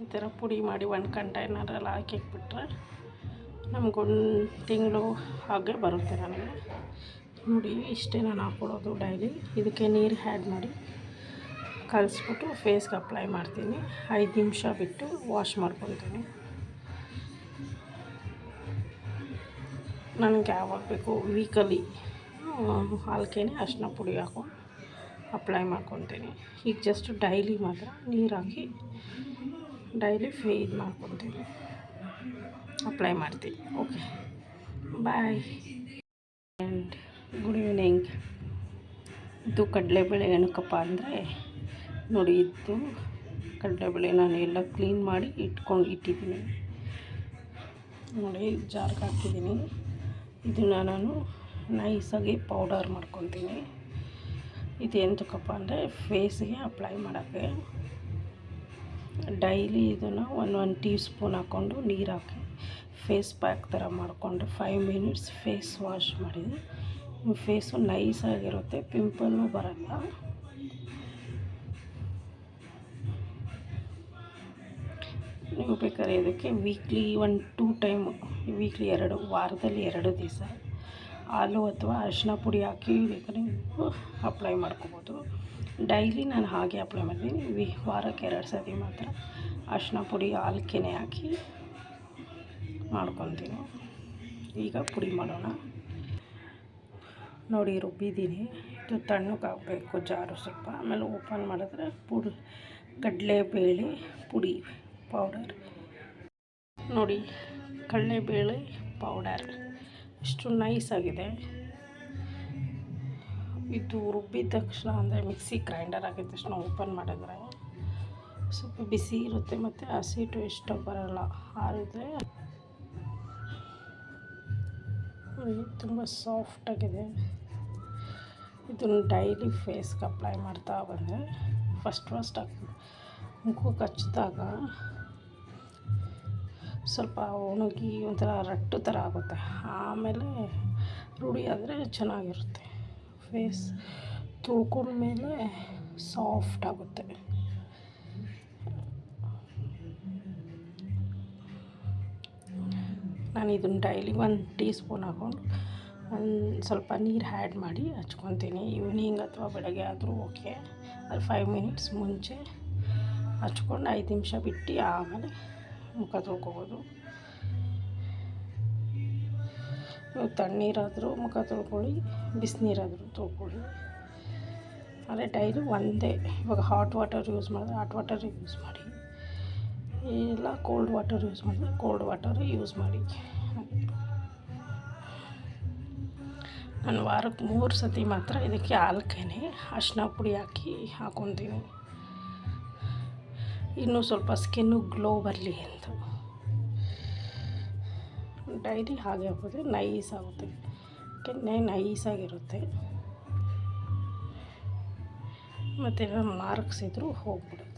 ಈ ಥರ ಪುಡಿ ಮಾಡಿ ಒಂದು ಕಂಟೈನರಲ್ಲಿ ಹಾಕಿಟ್ಬಿಟ್ರೆ ನಮಗೊಂದು ತಿಂಗಳು ಹಾಗೆ ಬರುತ್ತೆ ನನಗೆ. ನೋಡಿ ಇಷ್ಟೇ ನಾನು ಹಾಕ್ಕೊಡೋದು ಡೈಲಿ. ಇದಕ್ಕೆ ನೀರು ಆ್ಯಡ್ ಮಾಡಿ ಕಲಿಸ್ಬಿಟ್ಟು ಫೇಸ್ಗೆ ಅಪ್ಲೈ ಮಾಡ್ತೀನಿ. 5 ನಿಮಿಷ ಬಿಟ್ಟು ವಾಶ್ ಮಾಡ್ಕೊತೀನಿ. ನನಗೆ ಯಾವಾಗ ಬೇಕು ವೀಕಲ್ಲಿ ಹಾಲ್ಕೆನೆ ಅರಿಶಿನ ಪುಡಿ ಹಾಕ್ಕೊಂಡು ಅಪ್ಲೈ ಮಾಡ್ಕೊತೀನಿ. ಈಗ ಜಸ್ಟ್ ಡೈಲಿ ಮಾತ್ರ ನೀರು ಹಾಕಿ ಡೈಲಿ ಇದು ಮಾಡ್ಕೊತೀನಿ, ಅಪ್ಲೈ ಮಾಡ್ತೀನಿ. Okay, bye and good evening. ಇದು ಕಡಲೆಬೇಳೆ ಏನಕ್ಕಪ್ಪ ಅಂದರೆ ನೋಡಿ, ಇದು ಕಡಲೆಬೇಳೆ ನಾನು ಎಲ್ಲ ಕ್ಲೀನ್ ಮಾಡಿ ಇಟ್ಟಿದ್ದೀನಿ. ನೋಡಿ ಜಾರ್ಗೆ ಹಾಕಿದ್ದೀನಿ. ಇದನ್ನು ನಾನು ನೈಸಾಗಿ ಪೌಡರ್ ಮಾಡ್ಕೊತೀನಿ. ಇದು ಎಂತಕ್ಕಪ್ಪ ಅಂದರೆ ಫೇಸಿಗೆ ಅಪ್ಲೈ ಮಾಡೋಕ್ಕೆ. ಡೈಲಿ ಇದನ್ನು ಒಂದು ಟೀ ಸ್ಪೂನ್ ಹಾಕ್ಕೊಂಡು ನೀರು ಹಾಕಿ ಫೇಸ್ ಪ್ಯಾಕ್ ಥರ ಮಾಡಿಕೊಂಡು 5 ಮಿನಿಟ್ಸ್ ಫೇಸ್ ವಾಶ್ ಮಾಡಿದರೆ ಫೇಸು ನೈಸಾಗಿರುತ್ತೆ, ಪಿಂಪಲ್ಲು ಬರಲ್ಲ. ನೀವು ಬೇಕಾದ್ರೆ ಇದಕ್ಕೆ ವೀಕ್ಲಿ 1-2 ಟೈಮ್, ವೀಕ್ಲಿ 2, ವಾರದಲ್ಲಿ 2 ದಿವಸ ಹಾಲು ಅಥವಾ ಅರಿಶಿನ ಪುಡಿ ಹಾಕಿ ಬೇಕಾದ್ರೆ ನೀವು ಅಪ್ಲೈ ಮಾಡ್ಕೊಬೋದು. ಡೈಲಿ ನಾನು ಹಾಗೆ ಅಪ್ಲೈ ಮಾಡ್ತೀನಿ. ವಾರಕ್ಕೆ 2 ಸತಿ ಮಾತ್ರ ಅರಿಶಿನ ಪುಡಿ ಹಾಲ್ಕೆನೆ ಹಾಕಿ ಮಾಡ್ಕೊತೀನಿ. ಈಗ ಪುಡಿ ಮಾಡೋಣ. ನೋಡಿ ರುಬ್ಬಿದ್ದೀನಿ. ಇದು ತಣ್ಣಗಾಗಬೇಕು ಜಾರು ಸ್ವಲ್ಪ. ಆಮೇಲೆ ಓಪನ್ ಮಾಡಿದ್ರೆ ಕಡಲೆಬೇಳೆ ಪುಡಿ ಪೌಡರ್. ನೋಡಿ ಕಡಲೆಬೇಳೆ ಪೌಡರ್ ಎಷ್ಟು ನೈಸಾಗಿದೆ. ಇದು ರುಬ್ಬಿದ ತಕ್ಷಣ ಅಂದರೆ ಮಿಕ್ಸಿ ಗ್ರೈಂಡರ್ ಆಗಿದ ತಕ್ಷಣ ಓಪನ್ ಮಾಡಿದ್ರೆ ಸ್ವಲ್ಪ ಬಿಸಿ ಇರುತ್ತೆ ಮತ್ತು ಹಸಿಟ್ಟು ಇಷ್ಟ ಬರೋಲ್ಲ. ಆರಿದ್ರೆ ತುಂಬ ಸಾಫ್ಟಾಗಿದೆ. ಇದನ್ನು ಡೈಲಿ ಫೇಸ್ಗೆ ಅಪ್ಲೈ ಮಾಡ್ತಾ ಬಂದರೆ ಫಸ್ಟ್ ಮುಖಕ್ಕೆ ಹಚ್ಚಿದಾಗ ಸ್ವಲ್ಪ ಒಣಗಿ ಒಂಥರ ರಟ್ಟು ಥರ ಆಗುತ್ತೆ. ಆಮೇಲೆ ರೂಢಿ ಆದರೆ ಚೆನ್ನಾಗಿರುತ್ತೆ. ಫೇಸ್ ತೊಳ್ಕೊಂಡ್ಮೇಲೆ ಸಾಫ್ಟ್ ಆಗುತ್ತೆ. ನಾನು ಇದನ್ನು ಡೈಲಿ 1 ಟೀ ಸ್ಪೂನ್ ಹಾಕ್ಕೊಂಡು ಸ್ವಲ್ಪ ನೀರು ಆ್ಯಡ್ ಮಾಡಿ ಹಚ್ಕೊತೀನಿ. ಈವ್ನಿಂಗ್ ಅಥವಾ ಬೆಳಗ್ಗೆ ಆದರೂ ಓಕೆ. ಅದು 5 ಮಿನಿಟ್ಸ್ ಮುಂಚೆ ಹಚ್ಕೊಂಡು 5 ನಿಮಿಷ ಬಿಟ್ಟು ಆಮೇಲೆ ಮುಖ ತೊಳ್ಕೊಬೋದು. ನೀವು ತಣ್ಣೀರಾದರೂ ಮುಖ ತೊಳ್ಕೊಳ್ಳಿ, ಬಿಸಿನೀರಾದರೂ ತೊಳ್ಕೊಳ್ಳಿ. ಆದರೆ ಡೈಲಿ ಒಂದೇ. ಇವಾಗ ಹಾಟ್ ವಾಟರ್ ಯೂಸ್ ಮಾಡಿದ್ರೆ ಹಾಟ್ ವಾಟರ್ ಯೂಸ್ ಮಾಡಿ, ಇಲ್ಲ ಕೋಲ್ಡ್ ವಾಟರ್ ಯೂಸ್ ಮಾಡಿದ್ರೆ ಕೋಲ್ಡ್ ವಾಟರ್ ಯೂಸ್ ಮಾಡಿ. ನಾನು ವಾರಕ್ಕೆ 3 ಸತಿ ಮಾತ್ರ ಇದಕ್ಕೆ ಹಾಲ್ಕೆನೆ ಅರಿಶಿನ ಪುಡಿ ಹಾಕಿ ಹಾಕ್ಕೊತೀನಿ. ಇನ್ನೂ ಸ್ವಲ್ಪ ಸ್ಕಿನ್ನು ಗ್ಲೋ ಬರಲಿ ಅಂತ. ಡೈಲಿ ಹಾಗೆ ಹಾಕಿದ್ರೆ ನೈಸ್ ಆಗುತ್ತೆ, ಕೆನ್ನೆ ನೈಸಾಗಿರುತ್ತೆ. ಮತ್ತು ಮಾರ್ಕ್ಸ್ ಇದ್ದರೂ ಹೋಗ್ಬಿಡುತ್ತೆ.